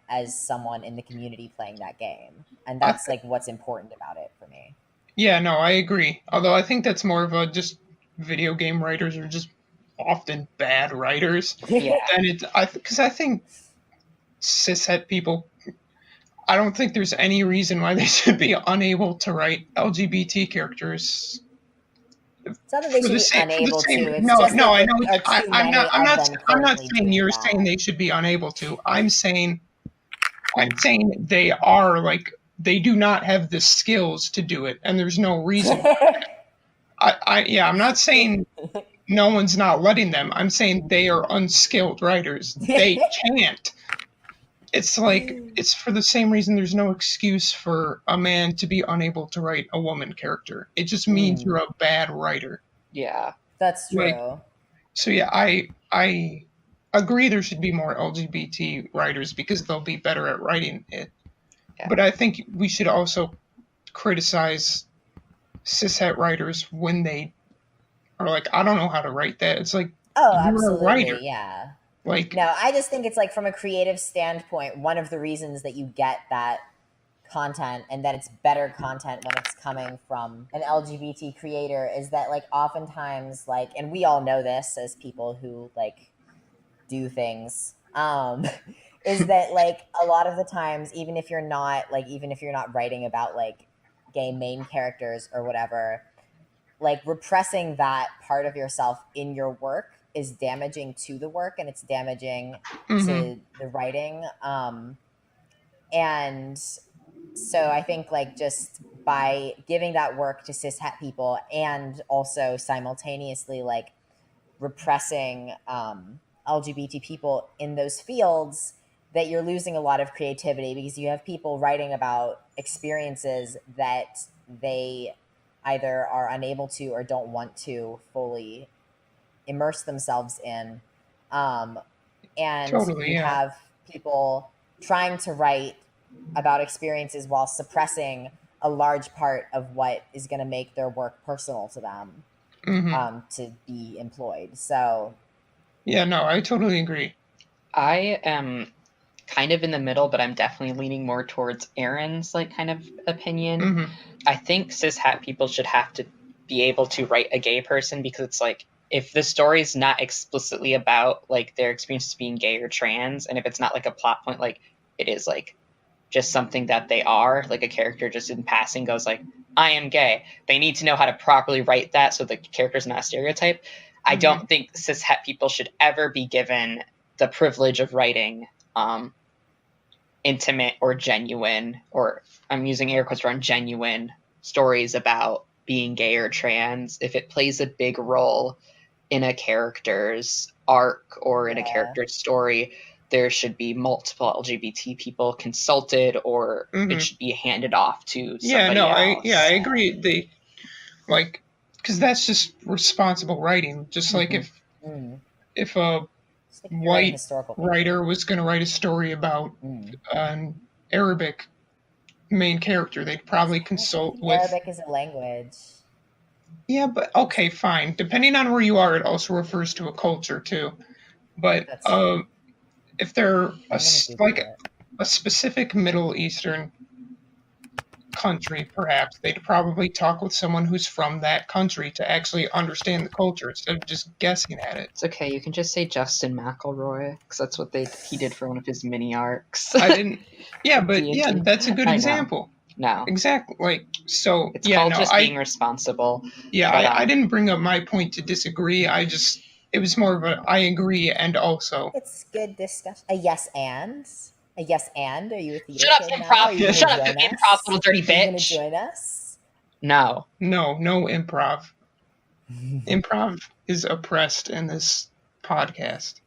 as someone in the community playing that game. And that's like what's important about it for me. Yeah, no, I agree. Although I think that's more of a just video game writers are just often bad writers. Yeah. And because I think cishet people, I don't think there's any reason why they should be unable to write LGBT characters. It's not that they should be unable to. It's no, just no, that I know. I'm not saying you're that. saying they should be unable to. I'm saying they are like they do not have the skills to do it, and there's no reason. I'm not saying no one's not letting them. I'm saying they are unskilled writers. They can't. It's like it's for the same reason there's no excuse for a man to be unable to write a woman character. It just means you're a bad writer. Yeah. That's true. Like, so yeah, I agree there should be more LGBT writers because they'll be better at writing it. Yeah. But I think we should also criticize cishet writers when they are like, I don't know how to write that. It's like, you're absolutely, a writer. Yeah. Like, no, I just think it's like from a creative standpoint, one of the reasons that you get that content and that it's better content when it's coming from an LGBT creator is that like oftentimes like, and we all know this as people who like do things, is that like a lot of the times, even if you're not writing about like gay main characters or whatever, like repressing that part of yourself in your work is damaging to the work, and it's damaging to the writing. And so I think like just by giving that work to cishet people and also simultaneously like repressing LGBT people in those fields, that you're losing a lot of creativity because you have people writing about experiences that they either are unable to or don't want to fully immerse themselves in. And totally, you have people trying to write about experiences while suppressing a large part of what is going to make their work personal to them to be employed. So yeah, no, I totally agree. I am kind of in the middle, but I'm definitely leaning more towards Aaron's like kind of opinion. I think cishet people should have to be able to write a gay person, because it's like, if the story is not explicitly about like their experiences being gay or trans, and if it's not like a plot point, like it is like just something that they are, like a character just in passing goes like, I am gay, they need to know how to properly write that so the character's not a stereotype. I don't think cishet people should ever be given the privilege of writing intimate or genuine, or I'm using air quotes around genuine stories about being gay or trans if it plays a big role in a character's arc or in a character's story. there should be multiple LGBT people consulted, or it should be handed off to somebody else. I agree. Because that's just responsible writing. Just like if a white writer was going to write a story about an Arabic main character, they'd probably consult with... Arabic is a language. Yeah, but okay, fine. Depending on where you are, it also refers to a culture too. But if they're a specific Middle Eastern country, perhaps they'd probably talk with someone who's from that country to actually understand the culture instead of just guessing at it. It's okay. You can just say Justin McElroy, because that's what he did for one of his mini arcs. I didn't. Yeah, but yeah, that's a good example. No. Exactly. Like, so it's called just being responsible. Yeah, but, I didn't bring up my point to disagree. It was more of a I agree and also. It's good discussion. A yes and. A yes and? Are you a theater Shut up, improv. Shut up, improv, little dirty bitch. Are you going to join us? No. No improv. Improv is oppressed in this podcast.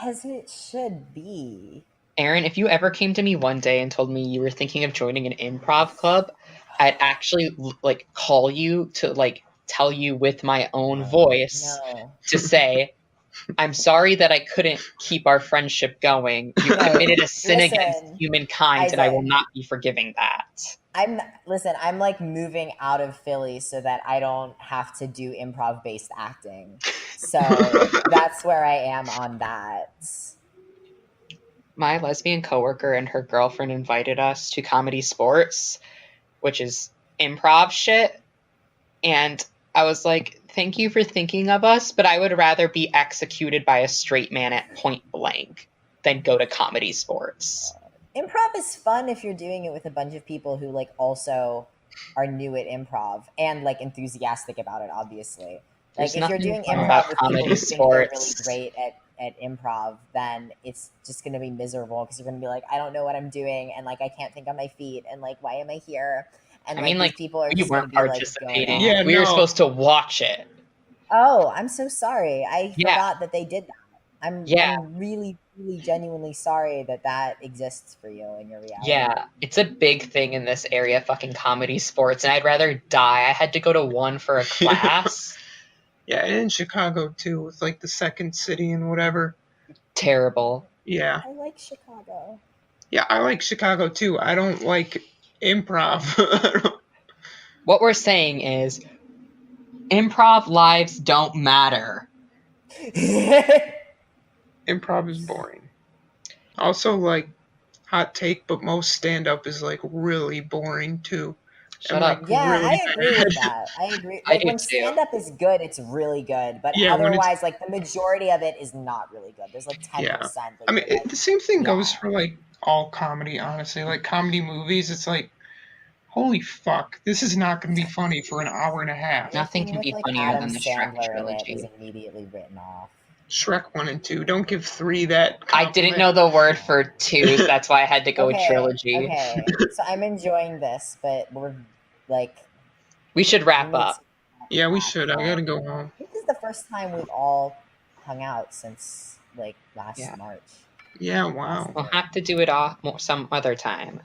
As it should be. Aaron, if you ever came to me one day and told me you were thinking of joining an improv club, I'd actually call you to tell you with my own voice to say, I'm sorry that I couldn't keep our friendship going. You committed a sin against humankind, Isaac, and I will not be forgiving that. I'm moving out of Philly so that I don't have to do improv-based acting. So that's where I am on that. My lesbian coworker and her girlfriend invited us to Comedy Sports, which is improv shit. And I was like, thank you for thinking of us, but I would rather be executed by a straight man at point blank than go to Comedy Sports. Improv is fun if you're doing it with a bunch of people who also are new at improv and enthusiastic about it, obviously. If you're doing improv with people who think they're really great at improv, then it's just going to be miserable because you're going to be like, I don't know what I'm doing, and I can't think on my feet, and why am I here? And these people are just weren't participating. Going on. We were supposed to watch it. Oh, I'm so sorry. I forgot that they did that. I'm really, really genuinely sorry that exists for you in your reality. Yeah, it's a big thing in this area, fucking Comedy Sports, and I'd rather die. I had to go to one for a class. Yeah, and in Chicago, too, with, the second city and whatever. Terrible. Yeah. I like Chicago. Yeah, I like Chicago, too. I don't like improv. What we're saying is, improv lives don't matter. Improv is boring. Also, hot take, but most stand-up is, really boring, too. Shut up. Yeah, really I agree with that. I agree. When stand-up is good, it's really good. But otherwise, the majority of it is not really good. There's 10%. Yeah. I mean, the same thing goes for, all comedy, honestly. Comedy movies, it's holy fuck, this is not going to be funny for an hour and a half. Nothing can be funnier than the Shrek trilogy. Is immediately written off. Shrek 1 and 2. Don't give 3 that compliment. I didn't know the word for 2, so that's why I had to go with trilogy. Okay, so I'm enjoying this, but we're we should wrap up. Yeah, we should. I gotta go home. This is the first time we've all hung out since last March. Yeah, wow. We'll have to do it some other time.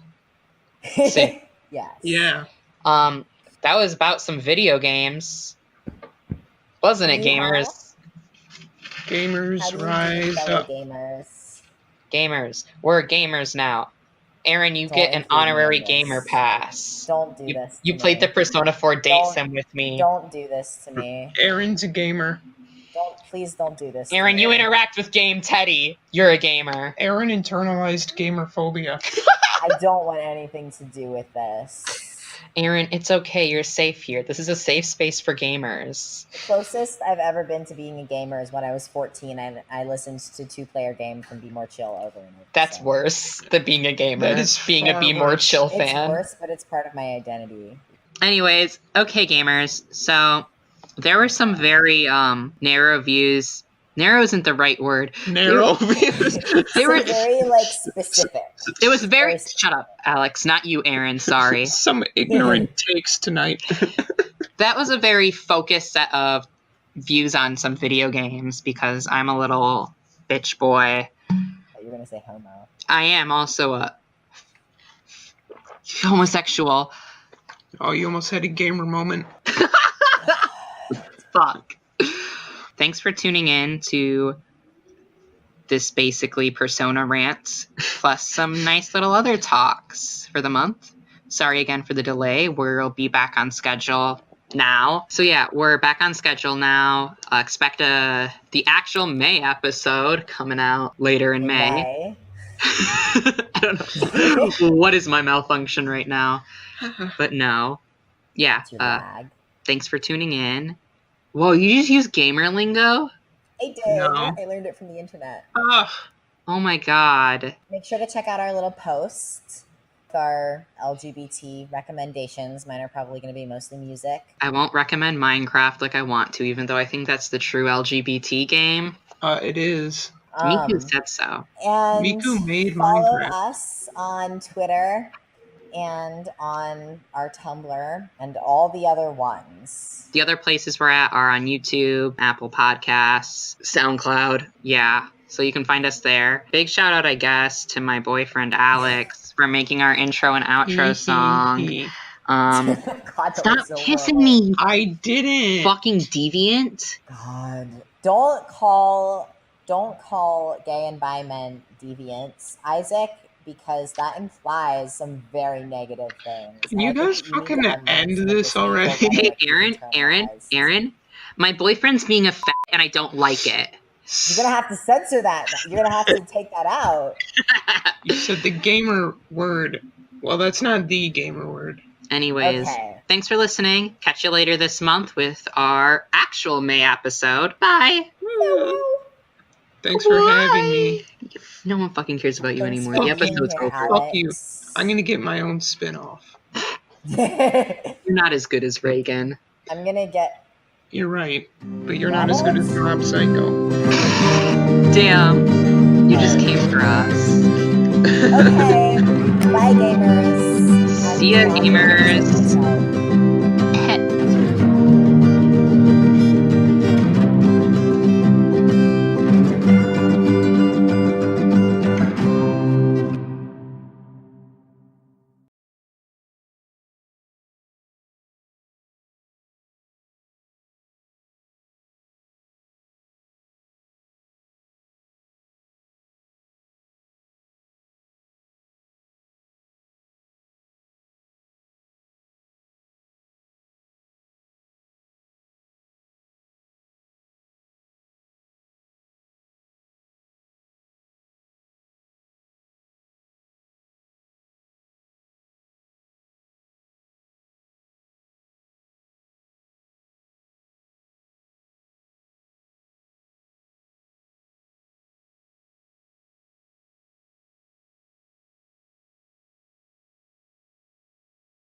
Yes. Yeah. That was about some video games, wasn't it, gamers? Gamers, rise up. Gamers. We're gamers now. Aaron, you get an honorary gamer pass. Don't do this. You played the Persona 4 date sim with me. Don't do this to me. Aaron's a gamer. Please don't do this. Aaron, you interact with Game Teddy. You're a gamer. Aaron internalized gamer-phobia. I don't want anything to do with this. Aaron, it's okay. You're safe here. This is a safe space for gamers. The closest I've ever been to being a gamer is when I was 14 and I listened to two-player games from Be More Chill over and over. That's worse than being a gamer. That is being a Be More Chill fan. It's worse, but it's part of my identity. Anyways, okay, gamers. So there were some very narrow views. Narrow isn't the right word. Narrow views. They were very specific. It was very. Shut up, Alex. Not you, Aaron. Sorry. Some ignorant takes tonight. That was a very focused set of views on some video games because I'm a little bitch boy. You're gonna gonna say homo. I am also a homosexual. Oh, you almost had a gamer moment. Fuck. Thanks for tuning in to this basically persona rant, plus some nice little other talks for the month. Sorry again for the delay. We'll be back on schedule now. So yeah, we're back on schedule now. Expect the actual May episode coming out later in May. I don't know. What is my malfunction right now? But no. Yeah. It's your lag. Thanks for tuning in. Whoa, you just use gamer lingo? I did. No. I learned it from the internet. Ugh. Oh my god. Make sure to check out our little post with our LGBT recommendations. Mine are probably going to be mostly music. I won't recommend Minecraft like I want to, even though I think that's the true LGBT game. It is. Miku said so. And Miku made follow Minecraft. us on Twitter and on our Tumblr and all the other ones. The other places we're at are on YouTube, Apple Podcasts, SoundCloud. Yeah, so you can find us there. Big shout out, I guess, to my boyfriend Alex for making our intro and outro song. God, that Stop was so kissing horrible. me, I didn't. fucking deviant. God, don't call gay and bi men deviants, Isaac, because that implies some very negative things. Can you And I guys think you fucking need to unlearn end some of this already? hateful Hey, rhetoric you've internalized. Aaron, my boyfriend's being a fat and I don't like it. You're gonna have to censor that. You're gonna have to take that out. You said the gamer word. Well, that's not the gamer word. Anyways, Okay. thanks for listening. Catch you later this month with our actual May episode. Bye. Thanks for having me. No one fucking cares about you Thanks anymore. for The being episode's here, over. Fuck you. I'm gonna get my own spin-off. Alex. You're not as good as Reagan. I'm gonna get. You're right, but you're not as good as Rob Psycho. Damn. You just came for us. Okay. Bye, gamers. See ya, gamers.